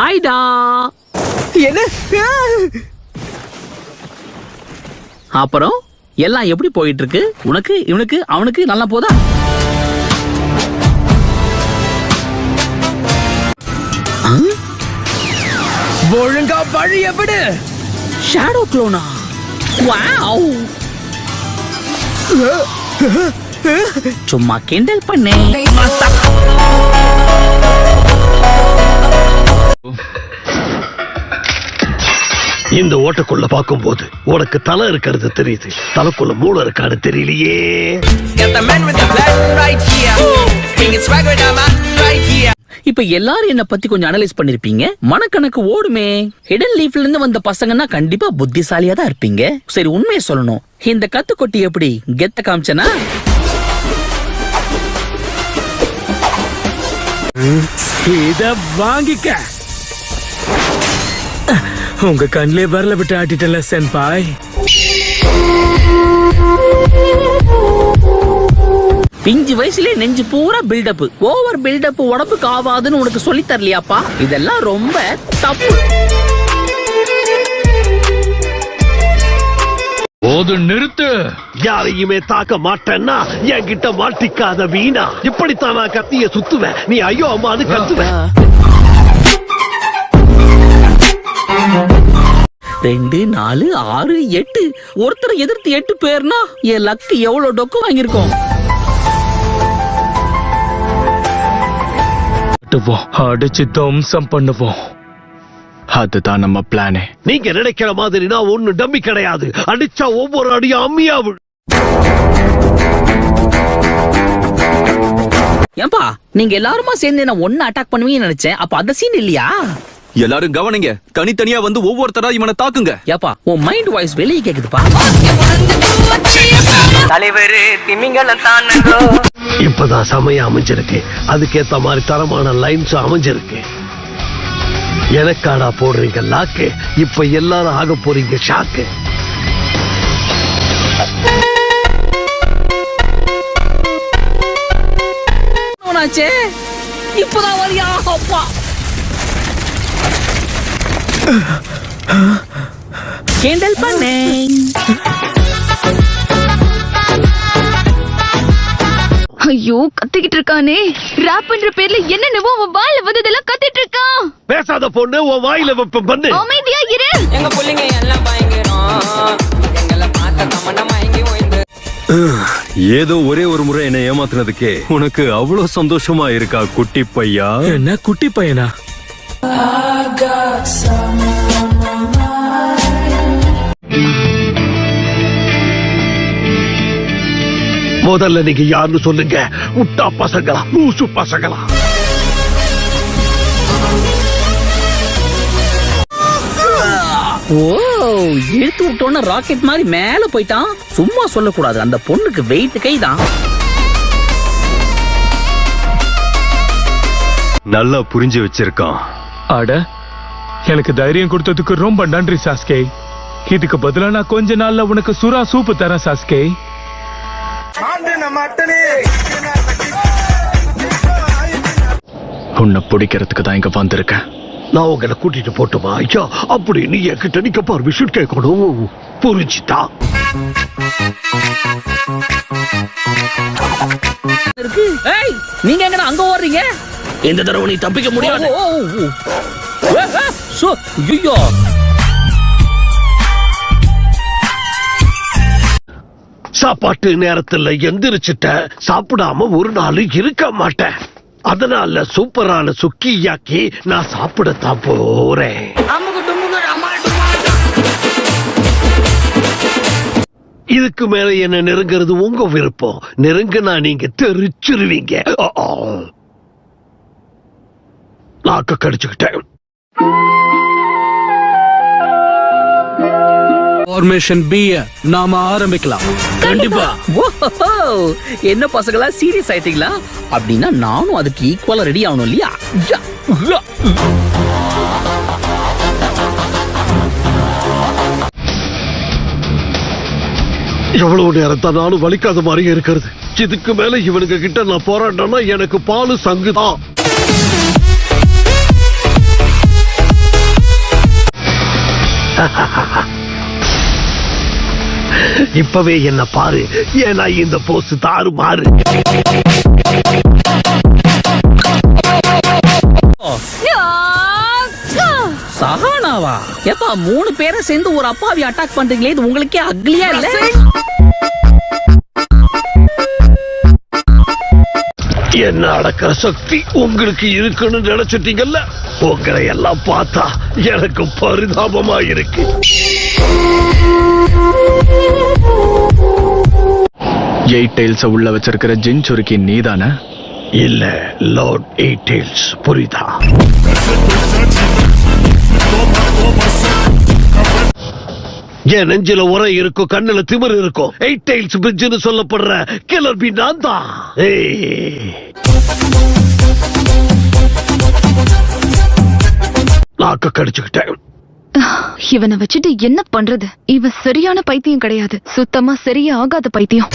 ஹாய்டா. என்ன? அப்புறம் எல்லாம் எப்படி போயிட்டு இருக்கு? உனக்கு, இவனுக்கு, அவனுக்கு நல்லா போதா? ஒழுங்கா வழிய விடு. ஷேடோ க்ளோனா? வாவ். சும்மா கிண்டல் பண்ணே. இந்த ஓட்டக்குள்ள பாக்கும்போது உனக்கு தலை இருக்கிறது தெரியுது, தலைக்குள்ள மூளை இருக்கான்னு தெரியலையே. இப்ப எல்லாரும் என்ன பத்தி கொஞ்சம் அனலைஸ் பண்ணிருப்பீங்க. மனக்கணக்கு ஓடுமே. ஹிடன் லீஃப்ல இருந்து வந்த பசங்கன்னா கண்டிப்பா புத்திசாலியா தான் இருப்பீங்க. சரி, உண்மையை சொல்லணும், இந்த கத்துக்கொட்டி எப்படி கெத்த காமிச்சனா? இத வாங்கிக்க. உங்க கண்ணிலே வரல விட்டு ஆட்டிட்டல சென்பாய். பிஞ்சு வயசுல நெஞ்சு பூரா பில்டப். ஓவர் பில்டப் உடம்புக்கு ஆவாதுன்னு உனக்கு சொல்லி தரலையாப்பா? இதெல்லாம் ரொம்ப தப்பு. போது நிறுத்து. யாரையுமே தாக்க மாட்டேன்னா என்கிட்ட மாட்டிக்காத வீணா. இப்படித்தான் நான் கத்திய சுத்துவேன், நீ ஐயோ அம்மான்னு கத்துவேன். 2, 4, 6, 8 ஒருத்தரை எதிர்த்து 8 பேர்னா என் லக்கு எவ்வளவு டொக்கு வாங்கியிருக்கோம். அடிச்சு தம்சம் பண்ணுவோம். அதுதான் நம்ம பிளானே. நீங்க நினைக்கிற மாதிரி நான் ஒண்ணு டம்மி கிடையாது. அடிச்சா ஒவ்வொரு அடியும் அம்மியா விழு. ஏன்பா நீங்க எல்லாருமா சேர்ந்து என்ன ஒன்னு அட்டாக் பண்ணுவீங்கன்னு நினைச்சேன். அப்ப அந்த சீன் இல்லையா? எல்லாரும் கவனிங்க, தனித்தனியா வந்து ஒவ்வொருத்தரா இவனை தாக்குங்க. ஏப்பா உன் மைண்ட் வாய்ஸ் வெளியே கேக்குதுப்பா. தலைவர் திமிங்கலத்தான் இப்பதான் சமயம் அமைஞ்சிருக்கு. அதுக்கேத்த மாதிரி தரமான லைன்ஸ் அமைஞ்சிருக்கு. எனக்காடா போடுறீங்க லாக்கு? இப்ப எல்லாரும் ஆக போறீங்க ஷாக்கு. இப்பதான் வரியா? அப்பா கேண்டல் பண்ணே. ஐயோ, கத்திக்கிட்டு இருக்கானே. ராப் பண்ற பேர்ல என்னென்னவோ அவன் வாயில வந்ததெல்லாம் கத்திட்டு இருக்கான். பேசாத பொண்ணு, உன் வாயில வெப்ப பண்ணு. அமைதியா இரு. எங்க புள்ளைங்க எல்லாம் பயங்கரம். எங்களை பார்த்த கமண்டம் வாங்கி ஓய்ந்து. ஏதோ ஒரே ஒரு முறை என்ன ஏமாத்துனதுக்கே உனக்கு அவ்வளவு சந்தோஷமா இருக்கா குட்டி பையா? என்ன குட்டி பையனா? முதல்ல நீங்க யாருன்னு சொல்லுங்க. முட்டா பசங்களா, லூசு பசங்களா? ஓ, இழுத்து விட்டோன்னு ராக்கெட் மாதிரி மேல போயிட்டான். சும்மா சொல்லக்கூடாது, அந்த பொண்ணுக்கு வெயிட் கைதான். நல்லா புரிஞ்சு வச்சிருக்கான். அட, எனக்கு தைரியம் கொடுத்ததுக்கு ரொம்ப நன்றி சாஸ்கே. இதுக்கு பதிலா நான் கொஞ்ச நாள்ல உனக்கு சுறா சூப்பு தரேன் சாஸ்கே. உன்னை பிடிக்கிறதுக்கு தான் இங்க வந்திருக்கேன். நான் உங்களை கூட்டிட்டு போட்டுமா ஐயா? அப்படி நீ என்கிட்ட நிக்க பர்மிஷன் கேட்கணும். புரிஞ்சுதா? நீங்க எங்கடா அங்க ஓடுறீங்க? இந்த தடவை நீ தப்பிக்க முடியாது. ஐயோ, சாப்பாட்டு நேரத்துல எந்திரிச்சிட்ட, சாப்பிடாம ஒரு நாள் இருக்க மாட்டேன். அதனால சூப்பரான சுக்கியாக்கி நான் சாப்பிடத்தான் போறேன். இதுக்கு மேல என்ன நெருங்கிறது உங்க விருப்பம். நெருங்கினா நீங்க தெரிச்சிருவீங்க. நாக்க கடிச்சுக்கிட்டேன். ஃபார்மேஷன் பி நாம ஆரம்பிக்கலாம். கண்டிப்பா. என்ன பசங்களா சீரியஸ் ஆயிட்டீங்களா? அப்படின்னா நானும் அதுக்கு ஈக்குவலா ரெடி ஆகணும் இல்லையா? எவ்வளவு நேரம் தான் நானும் வலிக்காத மாதிரி இருக்கிறது. இதுக்கு மேல இவனுங்க கிட்ட நான் போராட்டம்னா எனக்கு பாலு சங்குதான். இப்பவே என்ன பாரு, ஏன்னா இந்த போஸ் தாறு மாறு. சஹானாவா? எப்பா 3 பேரை சேர்ந்து ஒரு அப்பாவி அட்டாக் பண்றீங்களே, இது உங்களுக்கே அக்லியா இல்ல? என்ன அடக்கிற சக்தி உங்களுக்கு இருக்குன்னு நினைச்சிட்டீங்கல்ல? உங்களை எல்லாம் பார்த்தா எனக்கு பரிதாபமா இருக்கு. எயிட் டெயில்ஸ் உள்ள வச்சிருக்கிற ஜின் சுருக்கி நீதானே? இல்ல, லார்ட் எயிட் டெயில்ஸ். புரியுதா? என் நெஞ்சில உரை இருக்கும், கண்ணுல திமிர் இருக்கும். எயிட் டெயில்ஸ் பிரிட்ஜ்னு சொல்லப்படுற கில்லர் பி நான் தான். நாக்க கடிச்சுக்கிட்டேன். இவனை வச்சுட்டு என்ன பண்றது? இவ சரியான பைத்தியம் கிடையாது, சுத்தமா சரியா ஆகாத பைத்தியம்.